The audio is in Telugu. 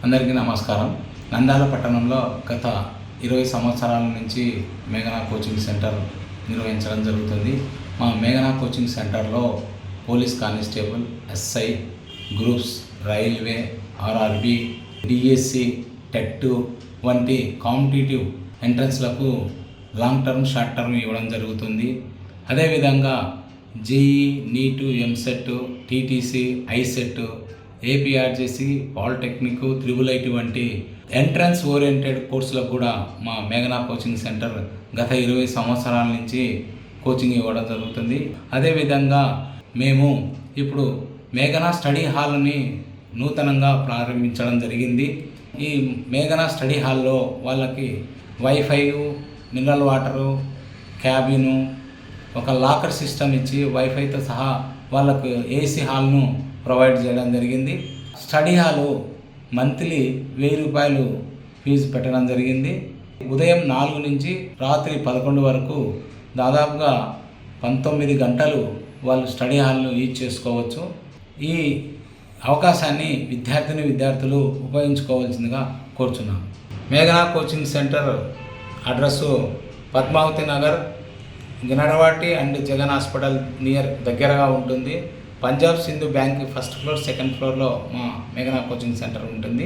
అందరికీ నమస్కారం. నంద్యాల పట్టణంలో గత 20 సంవత్సరాల నుంచి మేఘనా కోచింగ్ సెంటర్ నిర్వహించడం జరుగుతుంది. మా మేఘనా కోచింగ్ సెంటర్లో police constable, SI, groups, railway, RRB, DSC, TET వంటి కాంపిటేటివ్ ఎంట్రన్స్లకు లాంగ్ టర్మ్, షార్ట్ టర్మ్ ఇవ్వడం జరుగుతుంది. అదేవిధంగా JE, NEET, EAMCET, TTC, ICET, APRJC, polytechnic, triple IT వంటి ఎంట్రన్స్ ఓరియంటెడ్ కోర్సులకు కూడా మా మేఘనా కోచింగ్ సెంటర్ గత 20 సంవత్సరాల నుంచి కోచింగ్ ఇవ్వడం జరుగుతుంది. అదేవిధంగా మేము ఇప్పుడు మేఘనా స్టడీ హాల్ని నూతనంగా ప్రారంభించడం జరిగింది. ఈ మేఘనా స్టడీ హాల్లో వాళ్ళకి వైఫై, మినరల్ వాటరు, క్యాబిను, ఒక లాకర్ సిస్టమ్ ఇచ్చి వైఫైతో సహా వాళ్ళకు ఏసీ హాల్ను ప్రొవైడ్ చేయడం జరిగింది. స్టడీ హాలు మంత్లీ 1000 రూపాయలు ఫీజు పెట్టడం జరిగింది. ఉదయం 4 నుంచి రాత్రి 11 వరకు దాదాపుగా 19 గంటలు వాళ్ళు స్టడీ హాల్ను యూజ్ చేసుకోవచ్చు. ఈ అవకాశాన్ని విద్యార్థులు ఉపయోగించుకోవాల్సిందిగా కోరుచున్నాం. మేఘనా coaching centre address Padmavati Nagar, గినడవాటి and Jagan hospital near దగ్గరగా ఉంటుంది. Punjab Sindhu bank first floor, second ఫ్లోర్లో మా మేఘనా కోచింగ్ సెంటర్ ఉంటుంది.